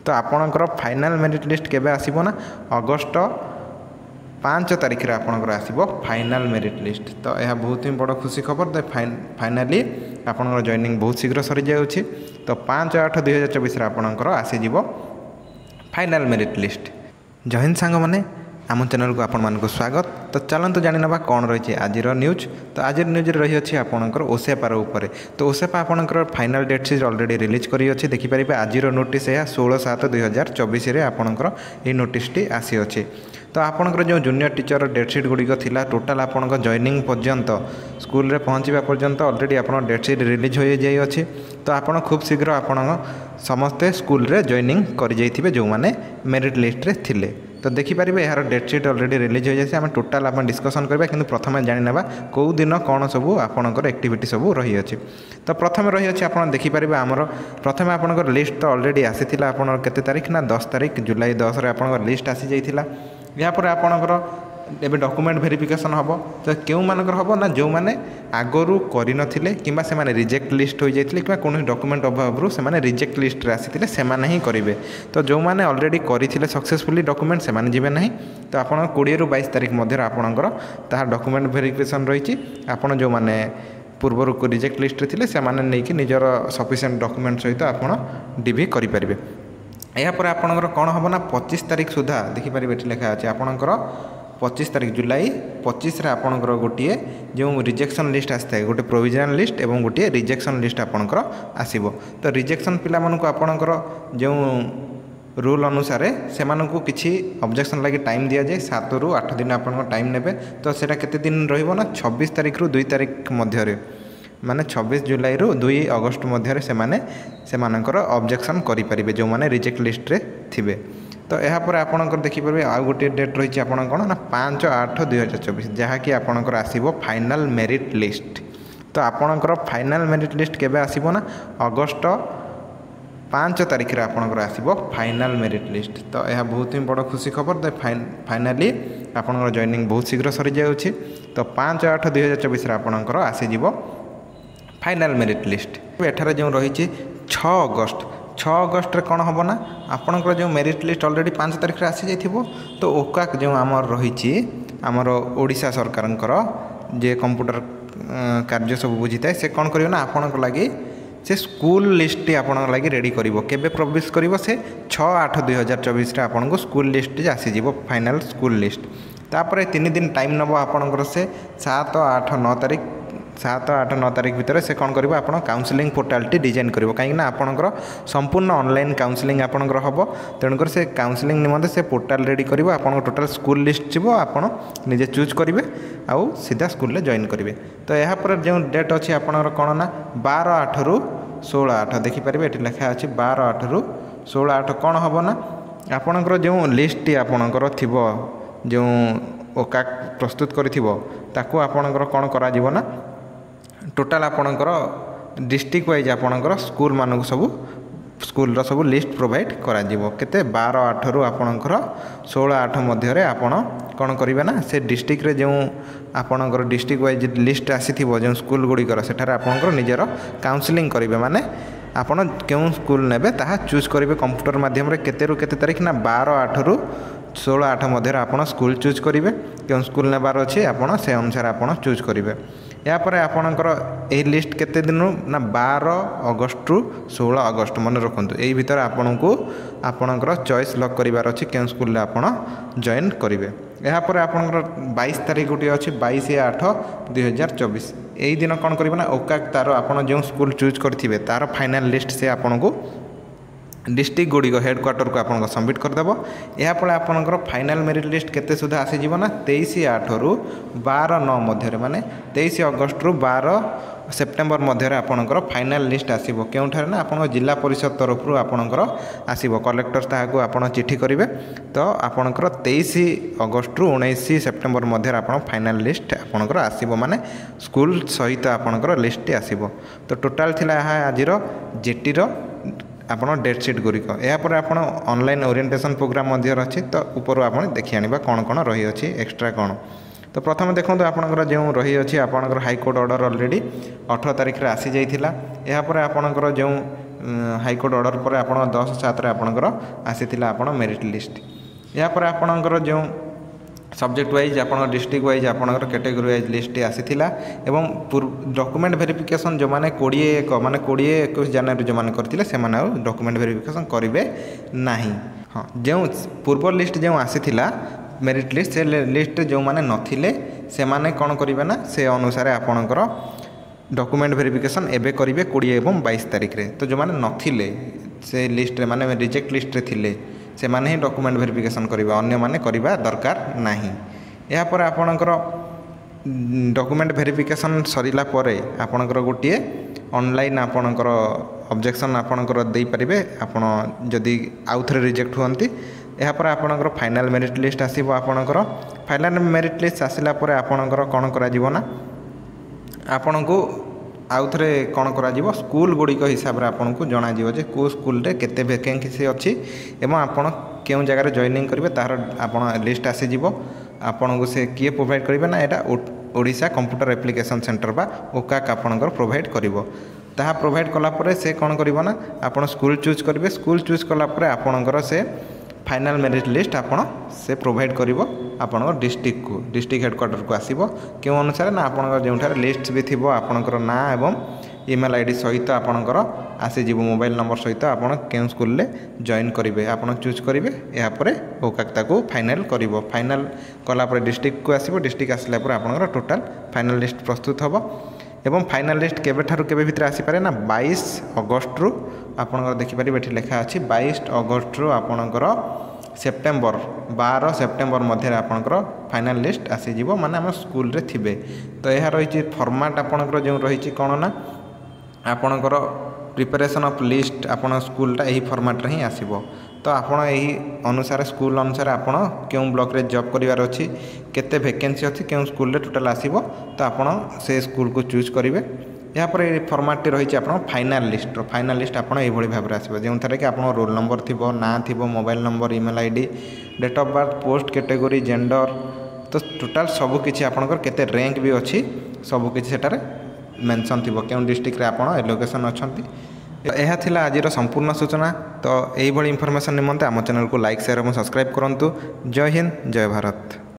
तो आपणकर final merit list केबे आसीबो ना अगस्त 5 तारिख रे आपणकर आसीबो फाइनाल मेरिट लिस्ट। तो यह बहुत ही बड़ खुशी खबर। तो फाइनाली आपणकर जॉइनिंग बहुत शीघ्र सरी जाउछि। तो 5/8/2024 रे आपणकर आसीजिवो फाइनाल मेरिट लिस्ट। जय हिंद सांग माने आम चैनल को आपण मानक स्वागत। तो चलतु जानी ना कौन रही आज न्यूज। तो आज न्यूज रही है आपंकर ओसेपार उपर। तो ओसेपा आपंकर final date sheet already release करी अछि। देखि परिबे आज नोटिस यह 16/7/2024 आपंकर ये नोटिस टी आसी अछि। तो आपंकर जो जूनियर टीचर डेट सीट गुड़िक थिला टोटाल आपंकर जॉइनिंग पर्यंत स्कूल रे पहुँचवा पर्यंत अलरेडी आप डेट सीट रिलीज हो जाई अछि। तो आपण खूब शीघ्र आपण समस्ते स्कूल रे जॉइनिंग कर जाइथिबे जो माने मेरिट लिस्ट रे थिले। तो देखिपारे यार डेट सीट अलरेडी रिलीज हो जाए। आम टोटाल आप डिस्कसन करबा किंतु प्रथम जानिना कौ दिन कौन सब आपणकर एक्टिविटी सब रही अछि। तो प्रथम रही अछि आप देखिपारे आमर प्रथम आपणकर लिस्ट तो अलरेडी आसीथिला आपन केते तारीख ना 10 तारीख जुलाई 10 रे आपणकर लिस्ट आसी जाइथिला। या पर आपणकर एबे डॉक्यूमेंट वेरिफिकेशन हम। तो क्यों मानकर हम ना जो मैंने आगरू करि नथिले किंबा से माने रिजेक्ट लिस्ट हो जाइथिले किंबा कोन डॉक्यूमेंट अभाव से माने रिजेक्ट लिस्ट रे आसीथिले से माने ही करिवे। तो जो मैंने ऑलरेडी करिथिले सक्सेसफुली डॉक्यूमेंट से माने जिवे नहीं। तो आपण 20 ରୁ 22 तारीख मध्य आपणकर ताहा डॉक्यूमेंट वेरिफिकेशन रही। आपण जो मैंने पूर्वर को रिजेक्ट लिस्ट रे थिले से माने नै कि निजर सफिशिएंट डॉक्यूमेंट सहित आपण डीवी करि परिबे। यापर आपणकर कौन हम ना 25 तारीख सुधा देखिपारे ये लिखा अच्छे आपणकर 25 तारीख जुलाई 25 रे आपणकर गोटे जो रिजेक्शन लिस्ट आसता है गोटे प्रोविजनल लिस्ट एवं गोटे रिजेक्शन लिस्ट आपणकर आसीबो। तो रिजेक्शन पिला मानक आपणकर जो रूल अनुसार से मानक किसी ऑब्जेक्शन लगी टाइम दि जाए 7 ରୁ 8 दिन आपन टाइम नेबे। तो सेटा केते दिन रहिबो ना 26 तारीख ରୁ 2 तारीख मध्य माने 26 जुलाई ରୁ 2 अगस्त मध्य से मानकर ऑब्जेक्शन करि परिबे जो माने रिजेक्ट लिस्ट रे थिबे। तो यहाँ पर आपणकर देखिपारे आउ गोटे डेट रही है कौन ना 5/8/2024 जहाँकि आपणकर आसीबो फाइनाल मेरिट लिस्ट। तो आपणकर फाइनाल मेरिट लिस्ट केबे आसीबो ना अगस्त 5 तारीख रे आपणकर आसीबो फाइनाल मेरिट लिस्ट। तो यह बहुत ही बड़ खुशी खबर। तो फाइनाली आपणकर जॉइनिंग बहुत शीघ्र सरी जाउछि। तो 5/8/2024 रे आपणकर आसीजिवो फाइनाल मेरिट लिस्ट। एठारे जो रही 6 अगस्त रे कौन हम ना आपणकर जो मेरिट लिस्ट अलरेडी 5 तारीख रे आसी जाइथिबो। तो ओकाक जो आमर रही आमर ओडिशा सरकार जे कंप्यूटर कार्य सब बुझी थाए से कौन करियो ना आपणक लागि से स्कूल लिस्ट आपण लगी रेडी करिवो। केबे प्रवेश करिवो से 6/8/2024 रे आपन को स्कूल लिस्ट आसी जीवो फाइनल स्कूल लिस्ट। तापर 3 दिन टाइम नबो आपनकर से 7/8/9 तारीख भितर से कौन करिवो आपण काउंसलिंग पोर्टाल टी डिजाइन करिवो। काहे ना आपनकर संपूर्ण ऑनलाइन काउंसलिंग आपनकर हबो। तेणुकर से काउंसलिंग निमंते से पोर्टाल रेडी करिवो। आपण टोटल स्कूल लिस्ट जीवो आपण निजे चूज करिवे आउ सीधा स्कूल रे जॉइन करिवे। तो यहाँ पर जो डेट अच्छी आपनकर कौन ना 12/8 ରୁ 16/8 देखिपारे ये लिखा अच्छे 12/8 ରୁ 16/8 कौन हम ना आपनकर जो लिस्ट टी आपनकर थिबो जो ओका प्रस्तुत करिथिबो ताकू आपनकर कौन करा जीवो ना टोटाल आपणकर डिस्ट्रिक्ट वाइज आपणकर स्कूल मानक सब स्कूल सब लिस्ट प्रोवाइड करा जीवो। केते 12/8 ରୁ आपणकर 16/8 मध्य आपण कौन करिवे ना से डिस्ट्रिक्ट रे जो आपणकर डिस्ट्रिक्ट वाइज लिस्ट आसीथिबो जो स्कूल गुड़िकर सेठारे आपणकर निजर काउंसलिंग करिवे। माने आपण केउं स्कूल नेबे ताहा चूज करिवे कंप्यूटर माध्यम रे केते ରୁ केते तारीख ना 12/8 ରୁ 16/8 मध्य आपण स्कूल चूज करिवे। केउं स्कूल नेबार अछि आपण से अनुसार आपण चूज करिवे। या पर आपणकर ए लिस्ट केते दिन ना 12 अगस्त ରୁ 16 अगस्त मन रखंतु एई भीतर आपन को आपणकर चॉइस लॉक करिवार अछि केन स्कूल रे आपण जॉइन करिवे। या पर आपणकर 22 तारीख गोटे अछि 22/8/2024 एई दिन कोन करिवे ना ओका तार आपण जो स्कूल चूज करथिबे तार फाइनल लिस्ट से आपन को डिस्ट्रिक्ट गुड़िक हेडक्वार्टर को आपन सबमिट करदेव। यापर आपंकर फाइनाल मेरिट लिस्ट केते सुधा आसीज ना 23/8 ରୁ 12/9 मध्य माने 23 अगस्त ରୁ 12 सेप्टेम्बर मध्य आपंकर फाइनाल लिस्ट आसीबो। केउठारे ना आपन जिला परिषद तरफ आपंकर आसीबो कलेक्टर ताहाको आपन चिठी करिवे। तो आपंकर 23 अगस्त ରୁ 19 सेप्टेम्बर मध्य आपन फाइनाल लिस्ट आपंकर आसीबो माने स्कूल सहित आपंकर लिस्ट आसीबो। तो टोटाल थिला आजिर जेटी रो आपन डेट सीट गुड़िक यापर आप ऑनलाइन ओरिएंटेशन प्रोग्राम अच्छी। तो ऊपर आप देखी आने कौन कौन रही अच्छी एक्सट्रा कौन। तो प्रथम देखो आपंकर जो रही अच्छी आपंकर हाईकोर्ट ऑर्डर ऑलरेडी 18 तारीख रे आसी जाइथिला। यापर आपंकर जो हाईकोर्ट ऑर्डर पर आप 10/7 आपणकर आसीथिला आपण मेरिट लिस्ट। या पर आपणकर जो सब्जेक्ट वाइज आप डिस्ट्रिक्ट वाइज आपणकर कैटेगरी वाइज लिस्ट आसीथिला एवं डॉक्यूमेंट वेरिफिकेशन जो माने 20 माने 21 जनवरी जो माने करथिले से माने डॉक्यूमेंट वेरिफिकेशन करिवे नाही। हाँ जो पूर्व लिस्ट जो आसीथिला मेरिट लिस्ट से लिस्ट जो माने नथिले से माने कौन करिवे ना से अनुसार आपणकर डॉक्यूमेंट वेरिफिकेशन एबे करिवे 20 एवं 22 तारिख रे। तो जो माने नथिले से लिस्ट रे माने रिजेक्ट लिस्ट रे थिले से माने ही डॉक्यूमेंट वेरिफिकेशन करिवा अन्य माने करिवा दरकार नाही। या पर आपणकर डॉक्यूमेंट वेरिफिकेशन सरिला परे आपणकर गोटिए ऑनलाइन आपणकर ऑब्जेक्शन आपणकर देई परिबे आपण जदी आउ थरे रिजेक्ट हुअंती। या पर आपणकर फाइनल मेरिट लिस्ट आसीबो। आपणकर फाइनल मेरिट लिस्ट आसिला परे आपणकर कोन करा जीवो ना आपणको आउ थरे कोन करा जीवो स्कूल गुडी को हिसाब रे आपणको जणा जीवो जे को स्कूल रे केते वैकेंसी अछि एवं आपण केउ जगह रे जॉइनिंग करिवे तार आपण लिस्ट आसी जीवो। आपणको से किए प्रोवाइड करिवे ना एटा ओडिशा कंप्यूटर एप्लिकेशन सेंटर बा ओकाक आपणकर प्रोवाइड करिवो। ताहा प्रोवाइड कला परे से कोन करिवो ना आपण स्कूल चूज करिवे। स्कूल चूज कला परे आपणकर से फाइनल मेरिट लिस्ट आपण से प्रोवाइड करिवो आपण डिस्ट्रिक्ट को डिस्ट्रिक्ट हेडक्वार्टर को आसीबो केउ अनुसार ना आपण जोठार लिस्ट भी थिबो आपणकर ना एवं ईमेल आईडी सहित आपणकर आसी जीवो मोबाइल नंबर सहित आपण केउ स्कूल ले जॉइन करिवे आपण चूज करिवे। या परे ओकाकता को फाइनल करिवो। फाइनल कला परे डिस्ट्रिक्ट को आसीबो। डिस्ट्रिक्ट आसला परे आपणकर टोटल फाइनल लिस्ट प्रस्तुत हबो एवं फाइनल लिस्ट केबे ठारू केबे भितर आसी पारे ना 22 अगस्त रु आपणकर देखि पारि बेठी लेखा अछि 22 अगस्त रु आपणकर सेप्टेम्बर 12 सेप्टेम्बर मध्य आपणकर फाइनल लिस्ट आसी जीवो माने हम स्कूल रे थिबे। तो यह रही फॉर्मेट आपणकर जो रही कोन ना आपणकर प्रिपरेशन ऑफ लिस्ट आपण स्कूलटा यही फॉर्मेट रे ही आसीबो। तो आपण यही अनुसार स्कूल अनुसार आपण केउ ब्लॉक रे जॉब करिवार अछि केते वैकेंसी अछि केउ स्कूल रे टोटल आसीबो तो आपण से स्कूल को चूज करिवे। या पर फॉर्मेट रही आपण फाइनल लिस्ट आपण एही भली भाबरे आसीबो जेउ थारे कि आपण रोल नंबर थिबो ना थिबो mobile number email ID date of birth post category gender तो टोटल सब किछि आपणकर केते रैंक भी अछि सब किछि सेटारे मेंशन थिबो केउ डिस्ट्रिक्ट रे आपण लोकेशन अछंती। यह थिला आजिर संपूर्ण सूचना। तो यही भली इनफॉरमेशन निमंते आम चैनल को लाइक शेयर और सब्सक्राइब करंतु। जय हिंद जय भारत।